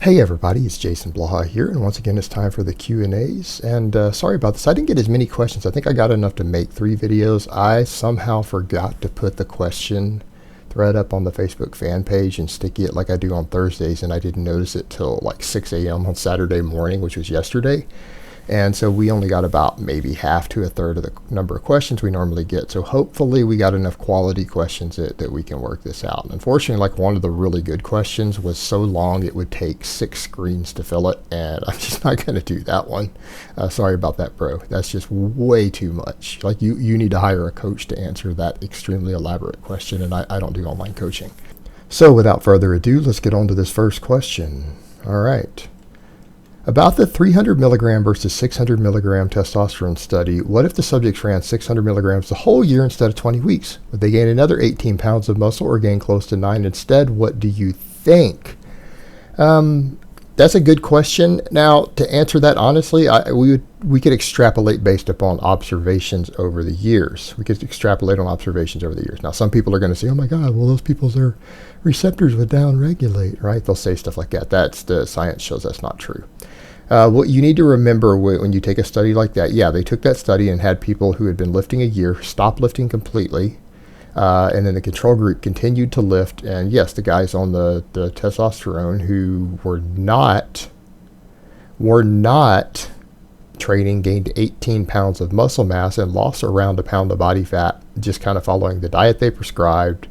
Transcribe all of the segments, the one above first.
Hey everybody, it's Jason Blaha here, and once again it's time for the Q&As, and sorry about this, I didn't get as many questions. I think I got enough to make 3 videos. I somehow forgot to put the question thread up on the Facebook fan page and stick it like I do on Thursdays, and I didn't notice it till like 6 a.m. on Saturday morning, which was yesterday. And so we only got about maybe half to a third of the number of questions we normally get. So hopefully we got enough quality questions that we can work this out. Unfortunately, like one of the really good questions was so long it would take 6 screens to fill it. And I'm just not going to do that one. Sorry about that, bro. That's just way too much. Like you need to hire a coach to answer that extremely elaborate question. And I don't do online coaching. So without further ado, let's get on to this first question. All right. About the 300 milligram versus 600 milligram testosterone study, what if the subjects ran 600 milligrams the whole year instead of 20 weeks? Would they gain another 18 pounds of muscle or gain close to 9 instead? What do you think? That's a good question. Now, to answer that honestly, we could extrapolate based upon observations over the years. We could extrapolate on observations over the years. Now, some people are going to say, oh my God, well, those people's their receptors would downregulate, right? They'll say stuff like that. That's the science shows that's not true. What you need to remember when you take a study like that, yeah, they took that study and had people who had been lifting a year stop lifting completely, and then the control group continued to lift. And yes, the guys on the testosterone who were not training gained 18 pounds of muscle mass and lost around a pound of body fat, just kind of following the diet they prescribed,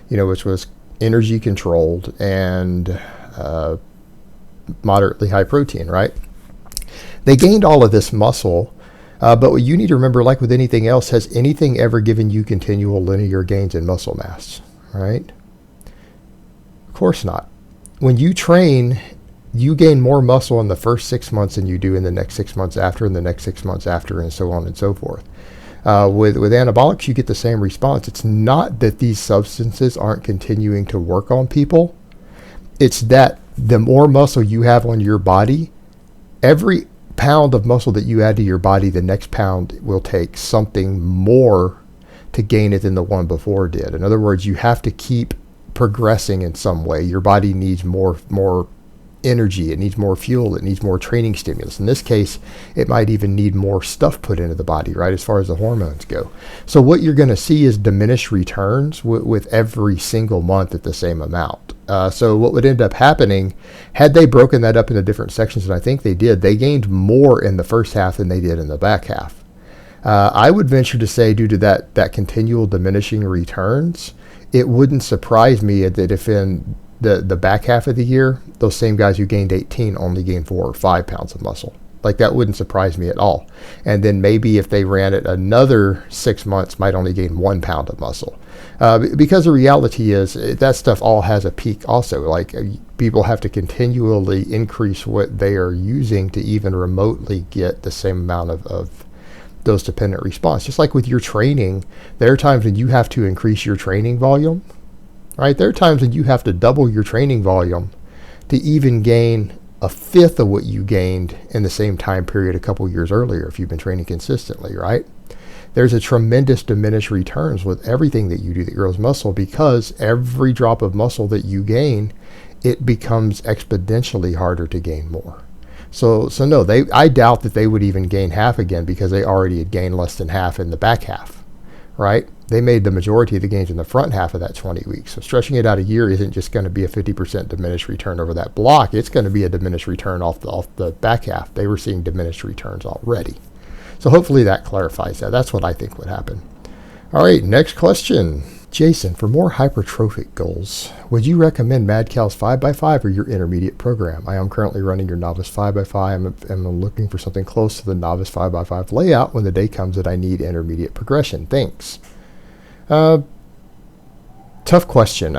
which was energy controlled and moderately high protein, right? They gained all of this muscle, but what you need to remember, like with anything else, has anything ever given you continual linear gains in muscle mass, right? Of course not. When you train, you gain more muscle in the first 6 months than you do in the next 6 months after, and the next 6 months after, and so on and so forth. With anabolics, you get the same response. It's not that these substances aren't continuing to work on people. It's that the more muscle you have on your body, every pound of muscle that you add to your body, the next pound will take something more to gain it than the one before did. In other words, you have to keep progressing in some way. Your body needs more energy, it needs more fuel, it needs more training stimulus. In this case, it might even need more stuff put into the body, right, as far as the hormones go. So what you're going to see is diminished returns with every single month at the same amount. So what would end up happening, had they broken that up into different sections, and I think they did, they gained more in the first half than they did in the back half. I would venture to say, due to that continual diminishing returns, it wouldn't surprise me that if in the back half of the year, those same guys who gained 18 only gained 4 or 5 pounds of muscle. Like, that wouldn't surprise me at all. And then maybe if they ran it another 6 months, might only gain 1 pound of muscle. Because the reality is that stuff all has a peak also. Like, people have to continually increase what they are using to even remotely get the same amount of dose dependent response. Just like with your training, there are times when you have to increase your training volume. Right? There are times when you have to double your training volume to even gain a fifth of what you gained in the same time period a couple years earlier if you've been training consistently, right? There's a tremendous diminished returns with everything that you do that grows muscle, because every drop of muscle that you gain, it becomes exponentially harder to gain more. So no, I doubt that they would even gain half again, because they already had gained less than half in the back half, right? They made the majority of the gains in the front half of that 20 weeks. So stretching it out a year isn't just going to be a 50% diminished return over that block. It's going to be a diminished return off the back half. They were seeing diminished returns already. So hopefully that clarifies that. That's what I think would happen. All right, next question. Jason, for more hypertrophic goals, would you recommend Madcow's 5x5 or your intermediate program? I am currently running your novice 5x5. I'm looking for something close to the novice 5x5 layout when the day comes that I need intermediate progression. Thanks. Tough question.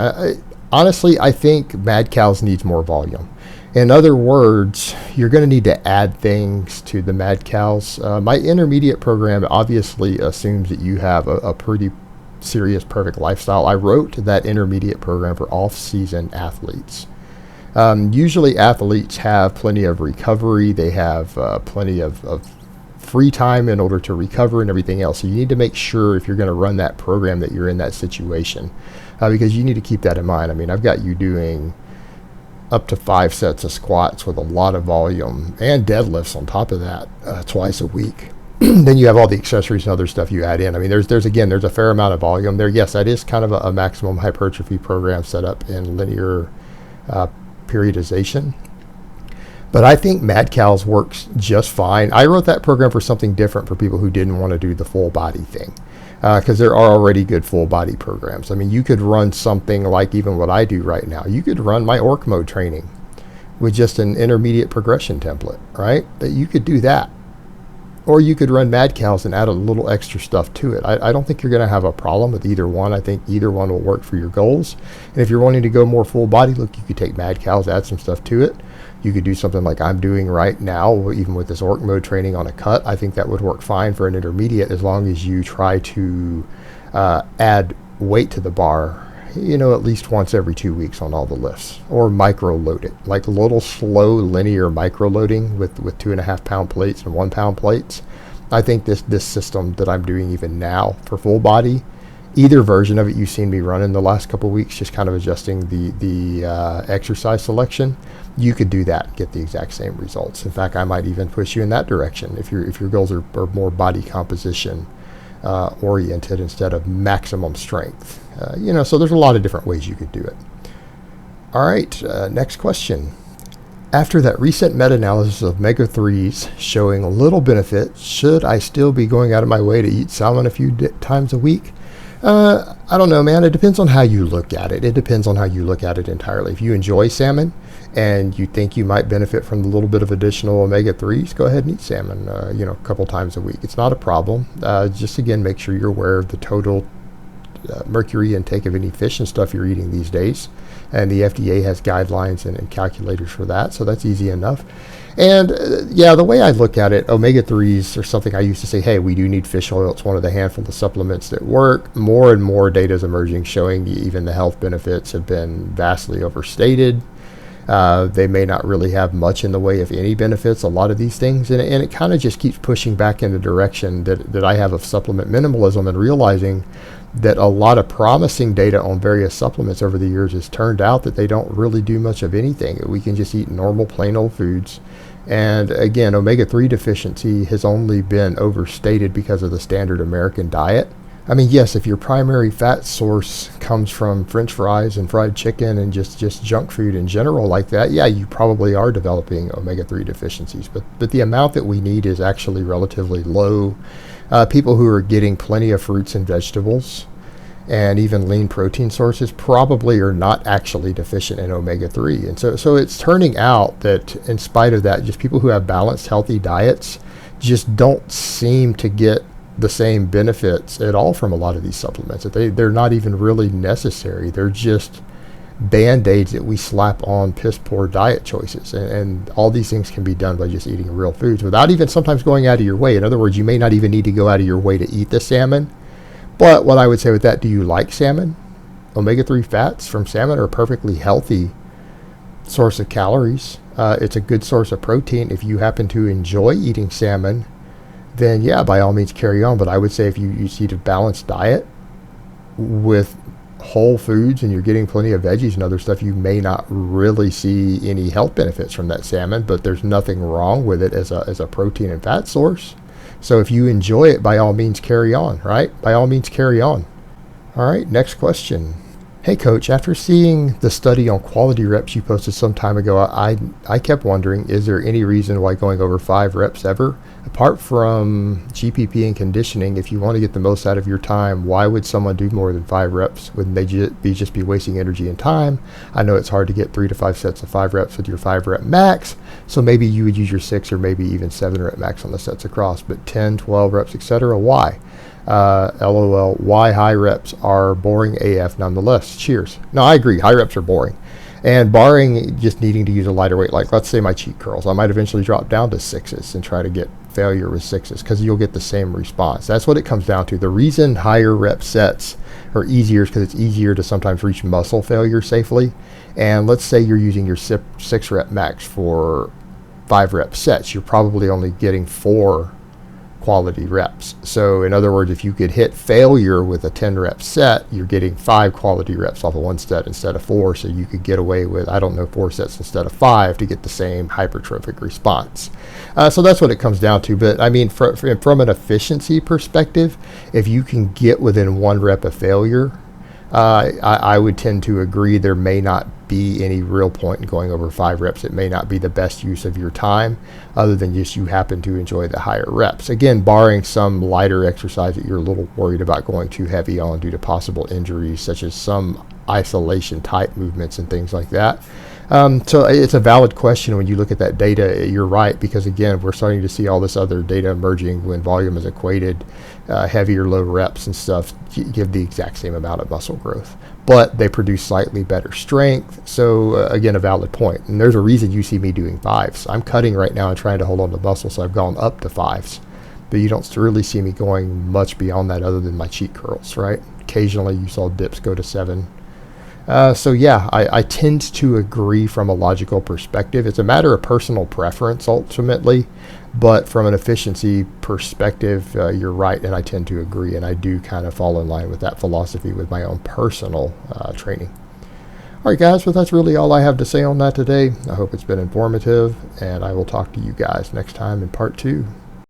Honestly, I think Madcow's needs more volume. In other words, you're going to need to add things to the Madcow's. My intermediate program obviously assumes that you have a pretty serious perfect lifestyle. I wrote that intermediate program for off-season athletes. Usually athletes have plenty of recovery. They have plenty of free time in order to recover and everything else. So you need to make sure, if you're going to run that program, that you're in that situation, because you need to keep that in mind. I mean, I've got you doing up to 5 sets of squats with a lot of volume and deadlifts on top of that twice a week. Then you have all the accessories and other stuff you add in. I mean, there's a fair amount of volume there. Yes, that is kind of a maximum hypertrophy program set up in linear periodization. But I think Madcow's works just fine. I wrote that program for something different for people who didn't want to do the full body thing, because there are already good full body programs. I mean, you could run something like even what I do right now. You could run my orc mode training with just an intermediate progression template, right? You could do that. Or you could run Madcow's and add a little extra stuff to it. I don't think you're going to have a problem with either one. I think either one will work for your goals. And if you're wanting to go more full body, look, you could take Madcow's, add some stuff to it. You could do something like I'm doing right now, even with this orc mode training on a cut. I think that would work fine for an intermediate, as long as you try to add weight to the bar, at least once every 2 weeks on all the lifts, or micro load it, like a little slow linear micro loading with 2.5 pound plates and 1 pound plates. I think this system that I'm doing even now for full body, either version of it you've seen me run in the last couple of weeks, just kind of adjusting the exercise selection, you could do that and get the exact same results. In fact, I might even push you in that direction if your goals are more body composition oriented instead of maximum strength. So there's a lot of different ways you could do it. All right, next question. After that recent meta-analysis of omega-3s showing little benefit, should I still be going out of my way to eat salmon a few times a week? I don't know, man. It depends on how you look at it. It depends on how you look at it entirely. If you enjoy salmon and you think you might benefit from a little bit of additional omega-3s, go ahead and eat salmon, a couple times a week. It's not a problem. Just again, make sure you're aware of the total mercury intake of any fish and stuff you're eating these days. And the FDA has guidelines and calculators for that, so that's easy enough. And the way I look at it, omega-3s are something I used to say, hey, we do need fish oil. It's one of the handful of supplements that work. More and more data is emerging showing even the health benefits have been vastly overstated. They may not really have much in the way of any benefits, a lot of these things. And it kind of just keeps pushing back in the direction that I have of supplement minimalism, and realizing that a lot of promising data on various supplements over the years has turned out that they don't really do much of anything. We can just eat normal, plain old foods. And again, omega-3 deficiency has only been overstated because of the standard American diet. I mean, yes, if your primary fat source comes from French fries and fried chicken and just junk food in general like that, yeah, you probably are developing omega-3 deficiencies. But the amount that we need is actually relatively low. People who are getting plenty of fruits and vegetables and even lean protein sources probably are not actually deficient in omega-3. And so it's turning out that in spite of that, just people who have balanced, healthy diets just don't seem to get the same benefits at all from a lot of these supplements. That they're not even really necessary. They're just band-aids that we slap on piss poor diet choices. And all these things can be done by just eating real foods without even sometimes going out of your way. In other words, you may not even need to go out of your way to eat the salmon. But what I would say with that, do you like salmon? Omega-3 fats from salmon are a perfectly healthy source of calories. It's a good source of protein. If you happen to enjoy eating salmon, then yeah, by all means carry on. But I would say if you eat a balanced diet with whole foods and you're getting plenty of veggies and other stuff, you may not really see any health benefits from that salmon, but there's nothing wrong with it as a protein and fat source. So if you enjoy it, by all means carry on, right? By all means carry on. All right, next question. Hey coach, after seeing the study on quality reps you posted some time ago, I kept wondering, is there any reason why going over 5 reps ever? Apart from GPP and conditioning, if you want to get the most out of your time, why would someone do more than 5 reps? Wouldn't they just be wasting energy and time? I know it's hard to get 3 to 5 sets of 5 reps with your 5 rep max, so maybe you would use your 6 or maybe even 7 rep max on the sets across, but 10, 12 reps, etc. Why? LOL, why high reps are boring AF nonetheless. Cheers. No, I agree. High reps are boring. And barring just needing to use a lighter weight, like let's say my cheek curls, I might eventually drop down to 6s and try to get failure with 6s because you'll get the same response. That's what it comes down to. The reason higher rep sets are easier is because it's easier to sometimes reach muscle failure safely. And let's say you're using your 6 rep max for 5 rep sets. You're probably only getting 4 quality reps. So in other words, if you could hit failure with a 10 rep set, you're getting 5 quality reps off of one set instead of 4. So you could get away with, 4 sets instead of 5 to get the same hypertrophic response. So that's what it comes down to. But I mean, from an efficiency perspective, if you can get within 1 rep of failure, I would tend to agree there may not be any real point in going over 5 reps. It may not be the best use of your time, other than just you happen to enjoy the higher reps. Again, barring some lighter exercise that you're a little worried about going too heavy on due to possible injuries, such as some isolation type movements and things like that. So it's a valid question when you look at that data. You're right, because again, we're starting to see all this other data emerging when volume is equated. Heavy or low reps and stuff give the exact same amount of muscle growth, but they produce slightly better strength. So again, a valid point. And there's a reason you see me doing 5s. I'm cutting right now and trying to hold on to muscle, so I've gone up to 5s. But you don't really see me going much beyond that other than my cheat curls, right? Occasionally you saw dips go to 7. So yeah, I tend to agree from a logical perspective. It's a matter of personal preference ultimately, but from an efficiency perspective, you're right, and I tend to agree, and I do kind of fall in line with that philosophy with my own personal training. All right, guys, well, that's really all I have to say on that today. I hope it's been informative, and I will talk to you guys next time in part 2.